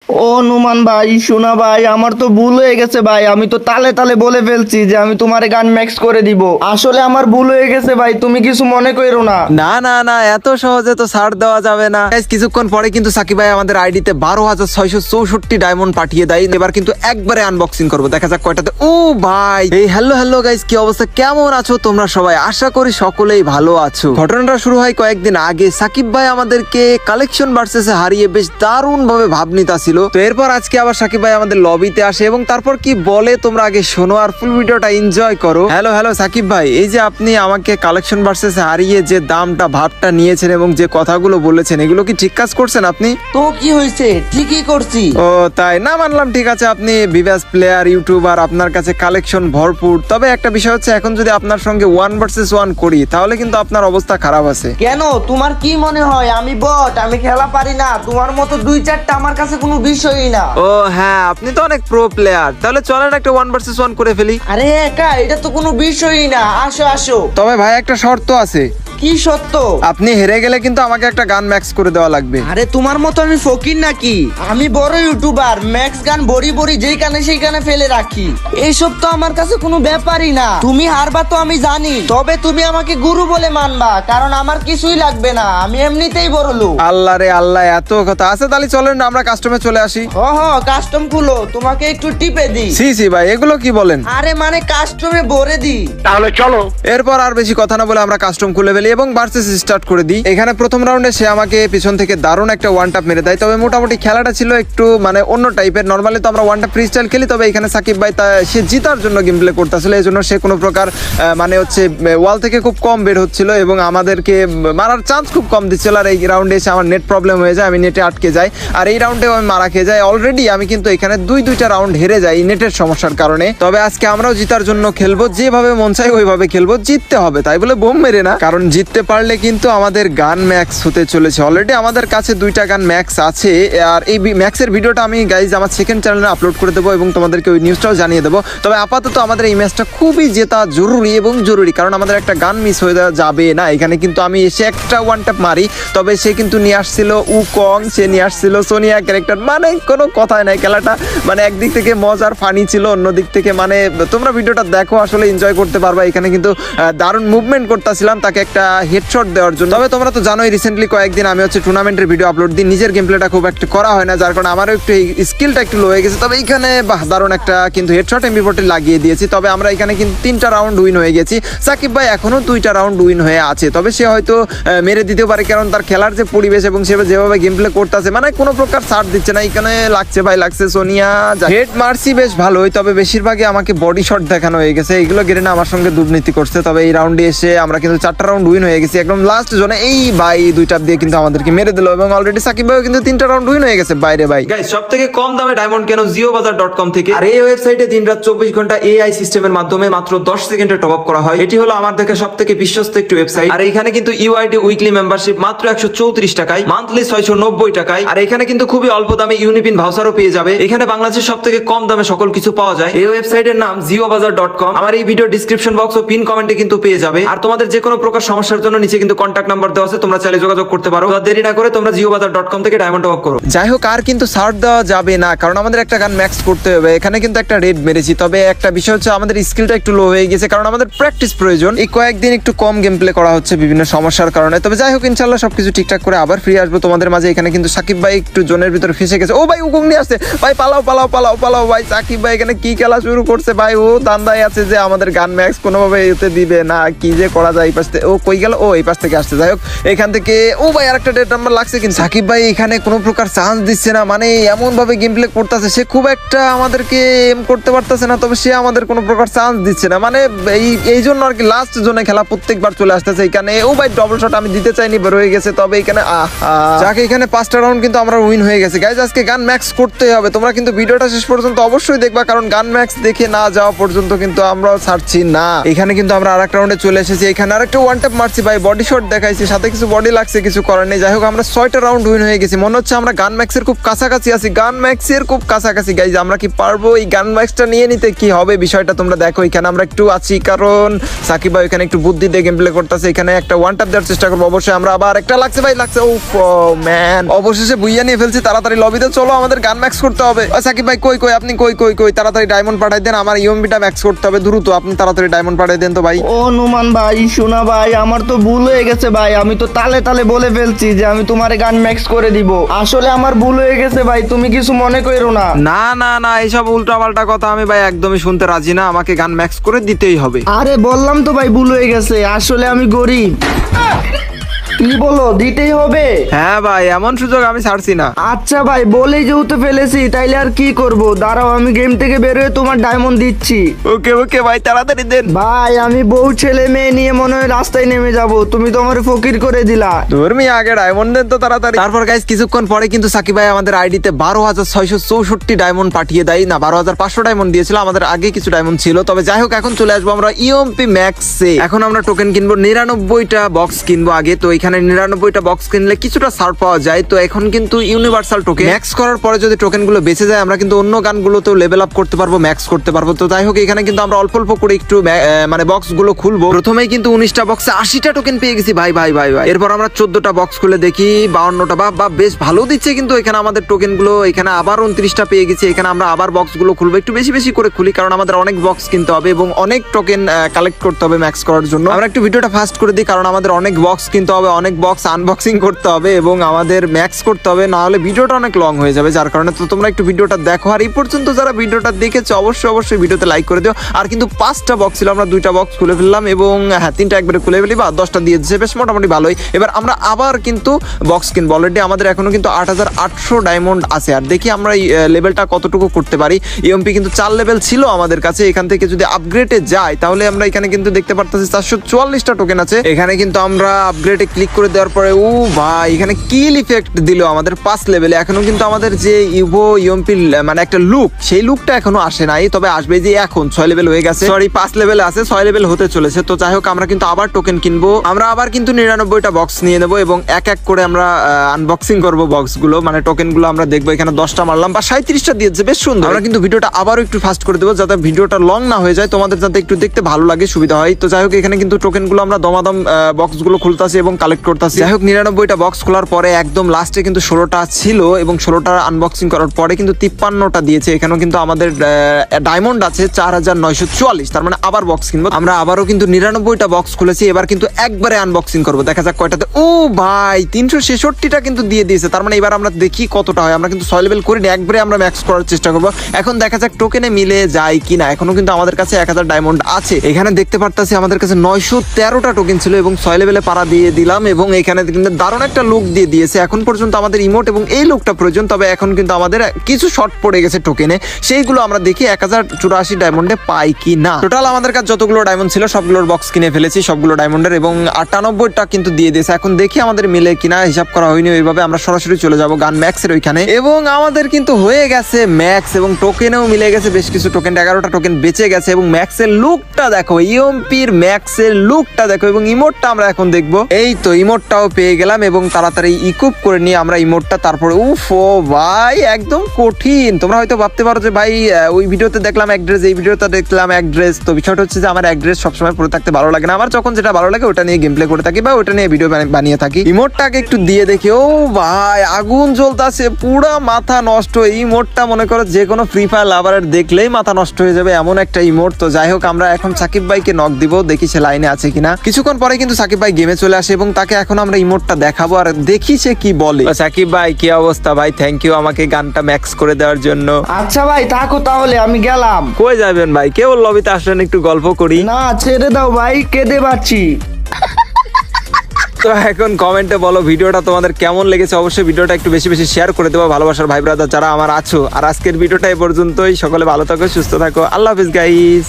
ও নুমান ভাই, শোনা ভাই, আমার তো ভুল হয়ে গেছে ভাই। আমি তো তালে তালে বলে ফেলছি যে আমি তোমার গান ম্যাক্স করে দিব। আসলে আমার ভুল হয়ে গেছে ভাই, তুমি কিছু মনে করো না। না না না, এত সহজে তো ছাড় দেওয়া যাবে না। Guys, কিছুক্ষণ পরে কিন্তু সাকিব ভাই আমাদের আইডিতে 12,664 ডায়মন্ড পাঠিয়ে দেয়। এবার কিন্তু একবারে আনবক্সিং করবো, দেখা যাক কয়টাতে। ও ভাই, এই হ্যালো হ্যালো গাইস, কি অবস্থা, কেমন আছো তোমরা সবাই? আশা করি সকলেই ভালো আছো। ঘটনাটা শুরু হয় কয়েকদিন আগে। সাকিব ভাই আমাদেরকে কালেকশন ভার্সেসে হারিয়ে বেশ দারুণ ভাবে ভাব নিতাছিল। তো এরপর আজকে আবার সাকিব ভাই আমাদের লবিতে আসে এবং তারপর কি বলে তোমরা আগে শোনো আর ফুল ভিডিওটা এনজয় করো। হ্যালো হ্যালো সাকিব ভাই, এই যে আপনি আমাকে কালেকশন ভার্সেসে হারিয়ে যে দামটা ভাবটা নিয়েছেন এবং যে কথাগুলো বলেছেন, এগুলো কি ঠিক কাজ করছেন আপনি? তো কি হয়েছে, ঠিকই করছি। ও তাই না, মানলাম, ঠিক আছে, আপনি ভিভাস প্লেয়ার ইউটিউবার, আপনার কাছে কালেকশন ভরপুর। তবে একটা বিষয় হচ্ছে, এখন যদি আপনার সঙ্গে 1 ভার্সেস 1 করি তাহলে কিন্তু আপনার অবস্থা খারাপ আছে। কেন, তোমার কি মনে হয় আমি বট, আমি খেলা পারি না? তোমার মতো 2-4টা আমার কাছে কোনো বিষয়ই না। ও হ্যাঁ, আপনি তো অনেক প্রো প্লেয়ার। তাহলে চলেন একটা 1 ভার্সেস 1 করে ফেলি। আরে একা, এটা তো কোনো বিষয়ই না, আসো আসো। তবে ভাই একটা শর্ত আছে, কি সত্য? আপনি হেরে গেলে কিন্তু আমাকে একটা গান ম্যাক্স করে দেওয়া লাগবে। আরে তোমার মতো আমি ফকির নাকি? আমি বড় ইউটিউবার, ম্যাক্স গান বড়ি বড়ি যেইখানে সেইখানে ফেলে রাখি। এইসব তো আমার কাছে কোনো ব্যাপারই না। তুমি হারবা তো আমি জানি, তবে তুমি আমাকে গুরু বলে মানবা, কারণ আমার কিছুই লাগবে না, আমি এমনিতেই বড় লোক। আল্লাহ রে আল্লাহ, এত কথা আছে। তাহলে চলেন না আমরা কাস্টমে চলে আসি। কাস্টম খুলো, তোমাকে একটু টিপে দিই। সি সি ভাই, এগুলো কি বলেন? আরে মানে কাস্টমে ভরে দিই। এরপর আর বেশি কথা না বলে আমরা কাস্টম খুলে ফেলি এবং ভার্সেস স্টার্ট করে দিই। এখানে প্রথম রাউন্ডে সে আমাকে পিছন থেকে দারুণ একটা ওয়ান টাপ মেরে দেয়। তবে মোটামুটি খেলাটা ছিল একটু মানে অন্য টাইপের। নর্মালি তো আমরা ওয়ান টাপ ফ্রি স্টাইল খেলি, তবে এখানে সাকিব ভাই সে জিতার জন্য গেম প্লে করতেছিল। এই জন্য সে কোনো প্রকার মানে হচ্ছে ওয়াল থেকে খুব কম বের হচ্ছিল এবং আমাদেরকে মারার চান্স খুব কম দিচ্ছিল। আর এই রাউন্ডে এসে আমার নেট প্রবলেম হয়ে যায়, আমি নেটে আটকে যাই। আর এই রাউন্ডেও আমি মারা খেয়ে যাই। অলরেডি আমি কিন্তু এখানে দুইটা রাউন্ড হেরে যাই নেটের সমস্যার কারণে। তবে আজকে আমরাও জিতার জন্য খেলবো, যেভাবে মন চাই ওইভাবে খেলবো। জিততে হবে, তাই বলে বোম মেরে না, কারণ জিততে পারলে কিন্তু আমাদের গান ম্যাক্স হতে চলেছে। অলরেডি আমাদের কাছে 2টা গান ম্যাক্স আছে। আর এই ম্যাক্সের ভিডিওটা আমি গাইজ আমার সেকেন্ড চ্যানেলে আপলোড করে দেবো এবং তোমাদেরকে ওই নিউজটাও জানিয়ে দেবো। তবে আপাতত আমাদের এই ম্যাচটা খুবই জেতা জরুরি, কারণ আমাদের একটা গান মিস হয়ে যাবে না। এখানে কিন্তু আমি এসে একটা ওয়ান ট্যাপ মারি, তবে সে কিন্তু নিয়ে আসছিল উকং, সে নিয়ে আসছিল সোনিয়া ক্যারেক্টার। মানে কোনো কথাই নাই, খেলাটা মানে একদিক থেকে মজার ফানি ছিল, অন্য দিক থেকে মানে তোমরা ভিডিওটা দেখো, আসলে এনজয় করতে পারবা। এখানে কিন্তু দারুণ মুভমেন্ট করতেছিলাম তাকে একটা হেডশট দেওয়ার জন্য। তবে তোমরা তো জানোই রিসেন্টলি কয়েকদিন আমি হচ্ছে টুর্নামেন্টের ভিডিও আপলোড দিই, নিজের গেম প্লেটা খুব একটা করা হয় না, যার কারণে আমারও একটু স্কিলটা একটু লো হয়ে গেছে। তবে এখানে দারুণ একটা কিন্তু হেডশট এমবি40 লাগিয়ে দিয়েছি। তবে আমরা এখানে কিন্তু 3টা রাউন্ড উইন হয়ে গেছি। সাকিব ভাই এখনো 2টা রাউন্ড উইন হয়ে আছে, তবে সে হয়তো মেরে দিতেও পারে, কারণ তার খেলার যে পরিবেশ এবং সে যেভাবে গেম প্লে করতেছে মানে কোনো প্রকার ছাড় দিচ্ছে না। এখানে লাগছে ভাই, লাগছে সোনিয়া, হেড মারছি বেশ ভালোই, তবে বেশিরভাগই আমাকে বডি শট দেখানো হয়ে গেছে। এইগুলো গেরে না আমার সঙ্গে দুর্নীতি করছে। তবে এই রাউন্ডে এসে আমরা কিন্তু 4টা রাউন্ড উইন হয়ে গেছি একদম লাস্ট জোনে। এই ভাই 2টা দিয়ে কিন্তু আমাদেরকে মেরে দিল এবং অলরেডি সাকিব ভাই কিন্তু 3টা রাউন্ড উইন হয়ে গেছে। বাইরে ভাই গাইস, সবথেকে কম দামে ডায়মন্ড কেন জিওবাজার.com থেকে। আর এই ওয়েবসাইটে দিনরাত 24 ঘন্টা এআই সিস্টেমের মাধ্যমে মাত্র 10 সেকেন্ডে টপ আপ করা হয়। এটি হলো আমার দেখা সবথেকে বিশ্বস্ত একটি ওয়েবসাইট। আর এখানে কিন্তু ইউআইডি উইকলি মেম্বারশিপ মাত্র 134 টাকায়, মান্থলি 690 টাকায়। আর এখানে কিন্তু খুবই অল্প দামে ইউনিপিন ভাউচারও পেয়ে যাবে। এখানে বাংলাদেশের সবথেকে কম দামে সকল কিছু পাওয়া যায়। এই ওয়েবসাইটের নাম জিওবাজার.com। আমার এই ভিডিও ডিসক্রিপশন বক্স ও পিন কমেন্টে কিন্তু পেয়ে যাবে। আর তোমাদের যে কোনো প্রকার সমস্যার জন্য নিচে কিন্তু কন্ট্যাক্ট নাম্বার দেওয়া আছে, তোমরা চাইলে যোগাযোগ করতে পারো। দেরি না করে তোমরা জিওবাজার.com থেকে ডায়মন্ড টপ আপ করো। যাই হোক, আর কিন্তু ছাড় দেওয়া যাবে না, কারণ আমাদের একটা গান ম্যাক্স করতে হবে। এখানে কিন্তু একটা রেড মেরেছি, তবে একটা বিষয় হচ্ছে আমাদের স্কিলটা একটু লো হয়ে গেছে, কারণ আমাদের প্র্যাকটিস প্রয়োজন। এই কয়েকদিন একটু কম গেম প্লে করা হচ্ছে বিভিন্ন সমস্যার কারণে। তবে যাই হোক, ইনশাআল্লাহ সবকিছু ঠিকঠাক করে আবার ফিরে আসবো তোমাদের মাঝে। এখানে কিন্তু সাকিব ভাই একটু জোনের ভিতরে ফেসে গেছে। ও ভাই উকুং নিয়ে আসছে ভাই, পালাও পালাও পালাও পালাও ভাই। সাকিব ভাই এখানে কি খেলা শুরু করছে ভাই, ও দান্দায় আছে যে আমাদের গান ম্যাক্স কোনোভাবে এতে দিবে না। কি যে করা যায়, এই পাশ থেকে ও কই গেল, ও এই পাশ থেকে আসছে। যাই হোক, এখান থেকে ও ভাই আরেকটা ডেড নাম্বার লাগছে, কিন্তু সাকিব ভাই এখানে কোনো প্রকার চান্স দিচ্ছে না। মানে এমন ভাবে গেম প্লে করতেছে, সে খুব একটা আমাদেরকে এম করতে পারতেছে না, তবে সে আমাদের কোনো প্রকার চান্স দিচ্ছে না। মানে এই জন্য আর কি লাস্ট জোনে খেলা প্রত্যেকবার চলে আসতেছে। এখানে ও ভাই ডবল শট আমি দিতে চাইনি, বের হয়ে গেছে। তবে এখানে যাকে এখানে 5টা রাউন্ড কিন্তু আমরা উইন হয়ে গেছে। গাইজ, আজকে গান ম্যাক্স করতে হবে। তোমরা কিন্তু ভিডিওটা শেষ পর্যন্ত অবশ্যই দেখবা, কারণ গান ম্যাক্স দেখে না যাওয়া পর্যন্ত কিন্তু আমরাও ছাড়ছি না। এখানে কিন্তু আমরা আরেকটা রাউন্ডে চলে এসেছি। এখানে আরেকটা ওয়ান ট্যাপ মারছি ভাই, বডি শট দেখাইছি, সাথে কিছু বডি লাগছে, কিছু করার নেই। যাই হোক আমরা 6টা রাউন্ড উইন হয়ে গেছি। মনে হচ্ছে আমরা গান ম্যাক্সের খুব কাছাকাছি আছি, গান ম্যাক্সের খুব কাছাকাছি। গাইজ আমরা কি পারবো এই গান ম্যাক্সটা নিয়ে নিতে? কি হবে বিষয়টা তোমরা দেখো। এখানে আমরা একটু আছি কারণ সাকিব ভাই এখানে একটু বুদ্ধি দিয়ে গেম প্লে করতেছে। এখানে একটা ওয়ান ট্যাপ দেওয়ার চেষ্টা করবো অবশ্যই। আমরা আবার একটা লাগছে ভাই, লাগছে। ও ম্যান, অবশেষে বুইয়া নিয়ে ফেলছি। তাড়াতাড়ি লবিতে চলো, আমাদের গান ম্যাক্স করতে হবে। সাকিব ভাই কই কই আপনি, কই কই কই, তাড়াতাড়ি ডায়মন্ড পাঠাই দেন, আমার ইউএমবিটা ম্যাক্স করতে হবে দ্রুত। আপনি তাড়াতাড়ি ডায়মন্ড পাঠাই দেন তো ভাই। ও নুমান ভাই, শোনা ভাই, আমার তো ভুল হয়ে গেছে ভাই। আমি তো তালে তালে বলে ফেলছি যে আমি তোমার গান ম্যাক্স করে দিব। আসলে আমার ভুল হয়ে গেছে ভাই, তুমি কিছু মনে করো না। না না না, এইসব উল্টাপাল্টা কথা আমি ভাই একদমই শুনতে রাজি না। আমাকে গান ম্যাক্স করে দিতেই হবে। আরে বললাম তো ভাই, ভুল হয়ে গেছে। আসলে আমি গরিব। কি বলো, দিতেই হবে? হ্যাঁ ভাই, এমন সুযোগ আমি ছাড়ছি না। আচ্ছা ভাই, বলেই যেহেতু ফেলেছি তাইলে আর কি করব। দাঁড়াও, আমি গেম থেকে বেরোয় তোমার ডায়মন্ড দিচ্ছি। ওকে ওকে ভাই, তাড়াতাড়ি দেন ভাই আমি বউ ছেলে মেয়ে নিয়ে মনে হয় রাস্তায় নেমে যাব। তুমি তো আমার ফকির করে দিলা। ধর্মী, আগে ডায়মন্ড দেন তো তাড়াতাড়ি। তারপর গাইস কিছুক্ষণ পরে কিন্তু সাকিব ভাই আমাদের আইডিতে 12,664 ডায়মন্ড পাঠিয়ে দেয়। না, 12,500 ডায়মন্ড দিয়েছিল, আমাদের আগে কিছু ডায়মন্ড ছিল। তবে যাই হোক, এখন চলে আসবো আমরা ইউএমপি ম্যাক্সে। এখন আমরা টোকেন কিনবো, 99টা বক্স কিনবো আগে। তো এখানে 99টা বক্স কিনলে কিছুটা ছাড় পাওয়া যায়। তো এখন কিন্তু ইউনিভার্সাল টোকেন ম্যাক্স করার পরে যদি টোকেন গুলো বেঁচে যায়, আমরা কিন্তু অন্য গানগুলোতেও লেভেল আপ করতে পারবো, ম্যাক্স করতে পারবো। তো যাই হোক, এখানে কিন্তু আমরা অল্প অল্প করে একটু মানে বক্স গুলো খুলবো। প্রথমেই কিন্তু 19টা বক্সে 80টা টোকেন পেয়ে গেছি ভাই ভাই ভাই ভাই। এরপর আমরা 14টা বক্স খুলে দেখি 52টা, বা বেশ ভালো দিচ্ছে কিন্তু এখানে আমাদের টোকেন গুলো। এখানে আবার 29টা পেয়ে গেছি। এখানে আমরা আবার বক্স গুলো খুলবো, একটু বেশি বেশি করে খুলি কারণ আমাদের অনেক বক্স কিনতে হবে এবং অনেক টোকেন কালেক্ট করতে হবে ম্যাক্স করার জন্য। আমরা একটু ভিডিওটা ফাস্ট করে দিই কারণ আমাদের অনেক বক্স কিনতে হবে, অনেক বক্স আনবক্সিং করতে হবে এবং আমাদের ম্যাক্স করতে হবে, না হলে ভিডিওটা অনেক লং হয়ে যাবে। যার কারণে তো তোমরা একটু ভিডিওটা দেখো। আর এই পর্যন্ত যারা ভিডিওটা দেখেছো অবশ্যই অবশ্যই ভিডিওতে লাইক করে দিও। আর কিন্তু 5টা বক্স ছিল, আমরা 2টা বক্স খুলে ফেললাম এবং হ্যাঁ 3টা একবারে খুলে ফেলি, বা 10টা দিয়ে দিচ্ছে, বেশ মোটামুটি ভালোই। এবার আমরা আবার কিন্তু বক্স কিনবো। অলরেডি আমাদের এখনো কিন্তু 8,800 ডায়মন্ড আছে। আর দেখি আমরা এই লেভেলটা কতটুকু করতে পারি। ইউএমপি কিন্তু 4 লেভেল ছিল আমাদের কাছে। এখান থেকে যদি আপগ্রেডে যাই তাহলে আমরা এখানে কিন্তু দেখতে পারতেছি 444টা টোকেন আছে। এখানে কিন্তু আমরা আপগ্রেডে ক্লিক করে দেওয়ার পরে ও ভাই, এখানে কিল ইফেক্ট দিল আমাদের 5 লেভেলে। এখনো কিন্তু আমাদের যে ইভো ইউএমপি মানে একটা লুক, সেই লুকটা এখনো আসে নাই, তবে আসবে যে এখন 6 লেভেল হয়ে গেছে, সরি 5 লেভেলে আছে, 6 লেভেল হতে চলেছে। তো যাই হোক, আমরা কিন্তু আবার টোকেন কিনবো। আমরা আবার কিন্তু 99টা বক্স নিয়ে নেবো এবং এক এক করে আমরা আনবক্সিং করবো বক্স গুলো, মানে টোকেন গুলো আমরা দেখবো। এখানে 10টা মারলাম বা 37টা দিয়েছে, বেশ সুন্দর। আমরা কিন্তু ভিডিওটা আবারও একটু ফাস্ট করে দেবো যাতে ভিডিওটা লং না হয়ে যায়, তোমাদের যাতে একটু দেখতে ভালো লাগে, সুবিধা হয়। তো যাই হোক, এখানে কিন্তু টোকেন গুলো আমরা দমাদম বক্স গুলো খুলতেছি এবং কালেক্ট করতেছি। যাই হোক, 99টা বক্স খোলার পরে একদম লাস্টে কিন্তু 16টা ছিল এবং 16টা আনবক্সিং করার পরে কিন্তু 53টা দিয়েছে। এখানেও কিন্তু আমাদের ডায়মন্ড আছে 4,944, তার মানে আবার বক্স কিনবো। আমরা আবারও কিন্তু 99টা বক্স খুলেছি। এবার কিন্তু একবারে আনবক্সিং করবো, দেখা যাক কয়টাতে। ও ভাই, 366টা কিন্তু দিয়ে দিয়েছে, তার মানে এবার আমরা দেখি কতটা হয়। আমরা কিন্তু 6 লেভেল করিনি, একবারে আমরা ম্যাক্স করার চেষ্টা করবো। এখন দেখা যাক টোকেনে মিলে যায় কিনা। এখনো কিন্তু আমাদের কাছে 1000 ডায়মন্ড আছে। এখানে দেখতে পারতাছি আমাদের কাছে 913টা টোকেন ছিল এবং 6 লেভেলে পারা দিয়ে দিলাম এবং এখানে কিন্তু দারুণ একটা লুক দিয়ে দিয়েছে। এখন পর্যন্ত আমাদের ইমোট এবং এই লুকটা প্রয়োজন, তবে এখন কিন্তু আমাদের কিছু শর্ট পড়ে গেছে টোকেনে, সেইগুলো আমরা দেখি 1084 ডায়মন্ডে পাই কি না। টোটাল আমাদের কাছে যতগুলো ডায়মন্ড ছিল সবগুলোর বক্স কিনে ফেলেছি, সবগুলো ডায়মন্ডের, এবং 98টা কিন্তু দিয়ে দিয়েছে। এখন দেখি আমাদের মিলে কিনা, হিসাব করা হয়নি ওইভাবে। আমরা সরাসরি চলে যাবো গান ম্যাক্সের ওইখানে এবং আমাদের কিন্তু হয়ে গেছে ম্যাক্স এবং টোকেনেও মিলে গেছে বেশ কিছু টোকেন, 11টা টোকেন বেঁচে গেছে। এবং ম্যাক্সের লুকটা দেখো, ইউএমপির ম্যাক্সের লুকটা দেখো এবং ইমোটটা আমরা এখন দেখবো। এই তো ইমোটটাও পেয়ে গেলাম এবং তাড়াতাড়ি ইকুইপ করে নিয়ে আমরা ইমোটটা, তারপরে উফ ও ভাই একদম কঠিন। তোমরা হয়তো ভাবতে পারো যে ভাই ওই ভিডিওতে দেখলাম এক ড্রেস, এই ভিডিওতে দেখলাম এক ড্রেস। তো বিষয়টা হচ্ছে যে আমার এক ড্রেস সবসময় পরে থাকতে ভালো লাগে না। আমার যখন যেটা ভালো লাগে ওটা নিয়ে গেম প্লে করে থাকি বা ওটা নিয়ে ভিডিও বানিয়ে থাকি। ইমোটটাকে একটু দিয়ে দেখি, ও ভাই আগুন জ্বলতাছে, পুরা মাথা নষ্ট। এই ইমোটটা মনে করো যে কোনো ফ্রি ফায়ার লাভারের দেখলেই মাথা নষ্ট হয়ে যাবে, এমন একটা ইমোট। তো যাই হোক, আমরা এখন সাকিব ভাইকে নক দিব, দেখি সে লাইনে আছে কিনা। কিছুক্ষণ পরে কিন্তু সাকিব ভাই গেমে চলে আসে এবং তাকে এখন আমরা ইমোটটা দেখাবো আর দেখি সে কি বলে। সাকিব ভাই কি অবস্থা ভাই? থ্যাংক ইউ আমাকে গানটা ম্যাক্স করে দেওয়ার জন্য। আচ্ছা ভাই থাকো তাহলে, আমি গেলাম। কই যাবেন ভাই? কেবল লবিতে আসলেন, একটু গল্প করি। না ছেড়ে দাও ভাই, কেঁদে পাচ্ছি। তো এখন কমেন্টে বলো ভিডিওটা তোমাদের কেমন লেগেছে। অবশ্যই ভিডিওটা একটু বেশি বেশি শেয়ার করে দেবো ভালোবাসার ভাই ব্রাদার যারা আমার আছো। আর আজকের ভিডিওটা এই পর্যন্তই। সকলে ভালো থাকো, সুস্থ থাকো, আল্লাহ হাফিজ গাইস।